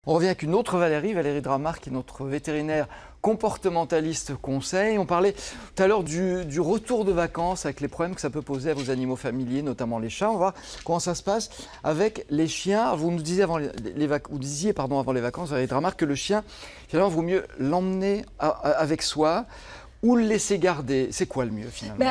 On revient avec une autre Valérie, Valérie Dramart, qui est notre vétérinaire comportementaliste conseil. On parlait tout à l'heure du retour de vacances avec les problèmes que ça peut poser à vos animaux familiers, notamment les chats. On va voir comment ça se passe avec les chiens. Vous nous disiez avant avant les vacances, Valérie Dramart, que le chien, finalement, vaut mieux l'emmener avec soi ou le laisser garder. C'est quoi le mieux finalement?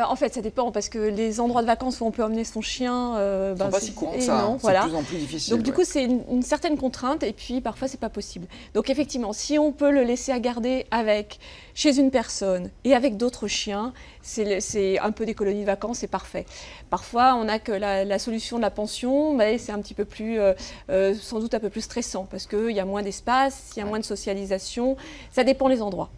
En fait, ça dépend parce que les endroits de vacances où on peut emmener son chien, ne sont pas si courants que ça. Non, c'est voilà. de plus en plus difficile. Donc du coup, c'est une certaine contrainte et puis parfois c'est pas possible. Donc effectivement, si on peut le laisser à garder chez une personne et avec d'autres chiens, c'est un peu des colonies de vacances, c'est parfait. Parfois, on n'a que la solution de la pension, mais c'est un petit peu plus, sans doute un peu plus stressant parce qu'il y a moins d'espace, il y a moins de socialisation. Ça dépend des endroits.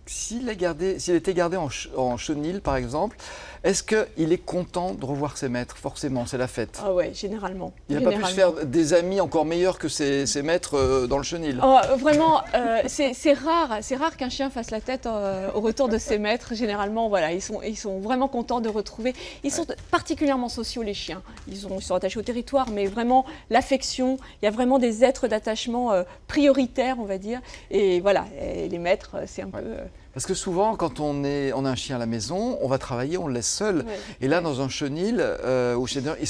S'il était gardé en chenil, par exemple, est-ce qu'il est content de revoir ses maîtres? Forcément, c'est la fête. Ah ouais, généralement. Il n'a pas pu se faire des amis encore meilleurs que ses maîtres dans le chenil. Oh, vraiment, c'est rare qu'un chien fasse la tête au retour de ses maîtres. Généralement, voilà, ils sont vraiment contents de retrouver. Ils sont particulièrement sociaux, les chiens. Ils sont attachés au territoire, mais vraiment, l'affection, il y a vraiment des êtres d'attachement prioritaires, on va dire. Et voilà, et les maîtres, c'est un peu... Parce que souvent, quand on a un chien à la maison, on va travailler, on le laisse seul. Ouais. Et là, dans un chenil,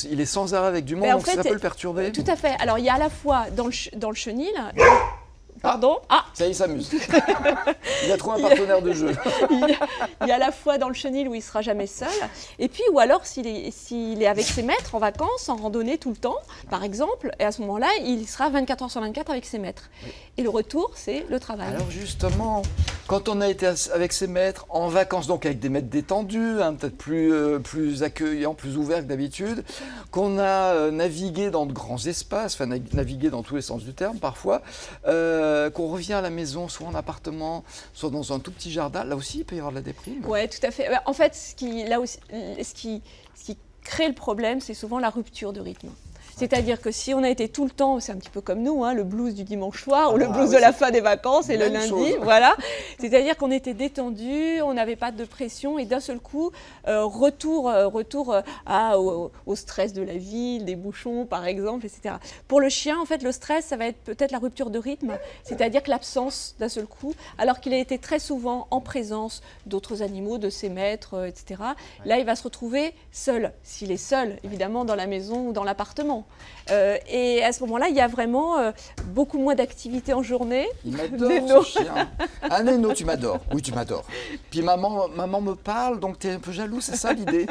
il est sans arrêt avec du monde, donc ça peut le perturber. Tout à fait. Alors, il y a à la fois dans le chenil... Pardon. Ça y est, il s'amuse. Il a trouvé un partenaire de jeu. Il y a à la fois dans le chenil où il ne sera jamais seul, et puis ou alors s'il est avec ses maîtres en vacances, en randonnée tout le temps, par exemple, et à ce moment-là, il sera 24 heures sur 24 avec ses maîtres. Oui. Et le retour, c'est le travail. Alors justement, quand on a été avec ses maîtres en vacances, donc avec des maîtres détendus, peut-être plus accueillants, plus ouverts que d'habitude, qu'on a navigué dans de grands espaces, enfin navigué dans tous les sens du terme parfois, qu'on revient à la maison, soit en appartement, soit dans un tout petit jardin, là aussi il peut y avoir de la déprime. Oui, tout à fait. En fait, ce qui crée le problème, c'est souvent la rupture de rythme. C'est-à-dire que si on a été tout le temps, c'est un petit peu comme nous, hein, le blues du dimanche soir ou le blues de la fin des vacances et le lundi, voilà. C'est-à-dire qu'on était détendu, on n'avait pas de pression et d'un seul coup, retour au stress de la ville, des bouchons par exemple, etc. Pour le chien, en fait, le stress, ça va être peut-être la rupture de rythme, c'est-à-dire que l'absence d'un seul coup, alors qu'il a été très souvent en présence d'autres animaux, de ses maîtres, etc. Là, il va se retrouver seul, s'il est seul, évidemment, dans la maison ou dans l'appartement. Et à ce moment-là, il y a vraiment beaucoup moins d'activité en journée. Il m'adore ce chien. Ah Neno, tu m'adores. Oui, tu m'adores. Puis maman me parle, donc tu es un peu jaloux, c'est ça l'idée?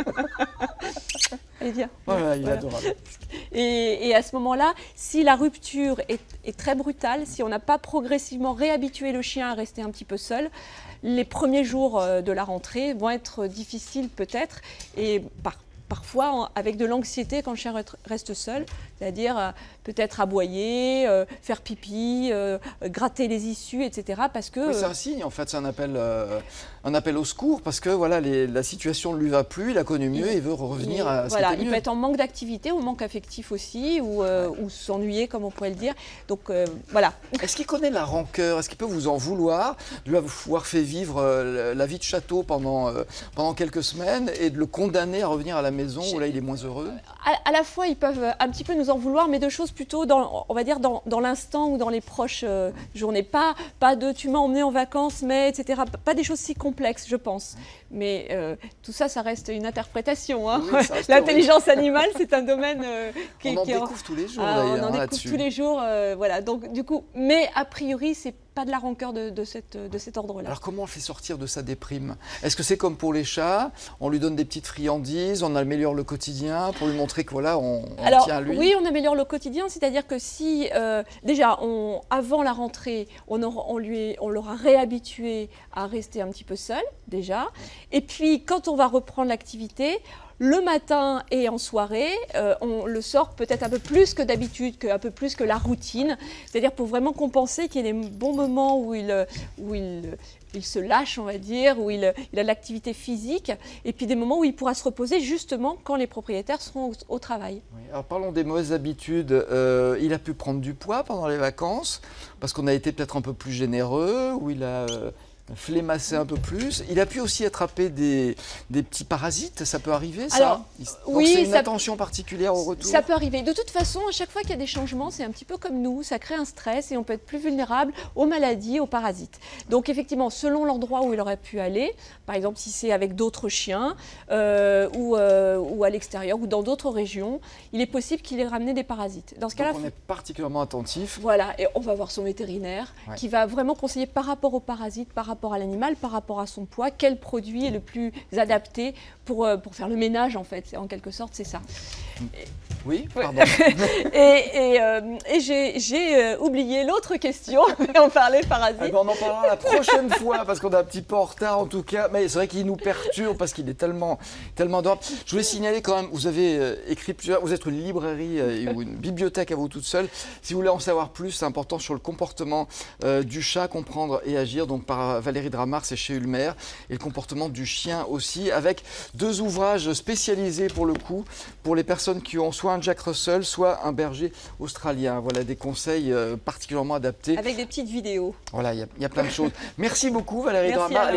Allez, viens. Voilà, il est adorable. Et à ce moment-là, si la rupture est très brutale, si on n'a pas progressivement réhabitué le chien à rester un petit peu seul, les premiers jours de la rentrée vont être difficiles peut-être et parfois avec de l'anxiété quand le chien reste seul, c'est-à-dire peut-être aboyer, faire pipi, gratter les issues, etc. Parce que oui, c'est un signe en fait, c'est un appel au secours parce que voilà, la situation ne lui va plus, il a connu mieux et il veut revenir à ce qui était mieux. Il peut être en manque d'activité ou manque affectif aussi ou s'ennuyer comme on pourrait le dire. Donc voilà. Est-ce qu'il connaît la rancœur? Est-ce qu'il peut vous en vouloir de lui avoir fait vivre la vie de château pendant quelques semaines et de le condamner à revenir à la maison où là il est moins heureux? À la fois ils peuvent un petit peu nous en vouloir, mais de choses plutôt on va dire dans l'instant ou dans les proches journées. Pas de tu m'as emmené en vacances, mais etc. Pas des choses si complexes, je pense. Mais tout ça, ça reste une interprétation. Hein. Oui, l'intelligence animale, c'est un domaine on en découvre tous les jours. On en découvre tous les jours, voilà. Donc du coup, mais a priori, c'est pas de la rancœur de cet ordre-là. Alors comment on le fait sortir de sa déprime? Est-ce que c'est comme pour les chats? On lui donne des petites friandises, on améliore le quotidien pour lui montrer que voilà, on tient à lui? Oui, on améliore le quotidien, c'est-à-dire que si déjà avant la rentrée, on l'aura réhabitué à rester un petit peu seul déjà, et puis quand on va reprendre l'activité, le matin et en soirée, on le sort peut-être un peu plus que d'habitude, un peu plus que la routine, c'est-à-dire pour vraiment compenser qu'il y ait des bons moments où il se lâche, on va dire, où il a de l'activité physique, et puis des moments où il pourra se reposer justement quand les propriétaires seront au travail. Oui, alors parlons des mauvaises habitudes. Il a pu prendre du poids pendant les vacances, parce qu'on a été peut-être un peu plus généreux, ou il a flémasser un peu plus. Il a pu aussi attraper des petits parasites, ça peut arriver ça? Alors, oui, c'est une attention particulière au retour? Ça peut arriver. De toute façon, à chaque fois qu'il y a des changements, c'est un petit peu comme nous, ça crée un stress et on peut être plus vulnérable aux maladies, aux parasites. Donc effectivement, selon l'endroit où il aurait pu aller, par exemple si c'est avec d'autres chiens ou à l'extérieur ou dans d'autres régions, il est possible qu'il ait ramené des parasites. Dans ce cas-là, on est particulièrement attentif. Voilà, et on va voir son vétérinaire qui va vraiment conseiller par rapport aux parasites, par rapport à l'animal, par rapport à son poids, quel produit est le plus adapté pour faire le ménage en fait. En quelque sorte, c'est ça. Oui, pardon. et j'ai oublié l'autre question, on parlait parasites. Ah ben on en parlera la prochaine fois parce qu'on est un petit peu en retard en tout cas. Mais c'est vrai qu'il nous perturbe parce qu'il est tellement adorable. Je voulais signaler quand même, vous avez écrit plusieurs, vous êtes une librairie ou une bibliothèque à vous toute seule. Si vous voulez en savoir plus, c'est important sur le comportement du chat, comprendre et agir. Donc par Valérie Dramart, c'est chez Ulmer. Et le comportement du chien aussi, avec 2 ouvrages spécialisés pour le coup, pour les personnes qui ont soit un Jack Russell, soit un berger australien. Voilà des conseils particulièrement adaptés. Avec des petites vidéos. Voilà, il y a plein de choses. Merci beaucoup Valérie Merci Dramart.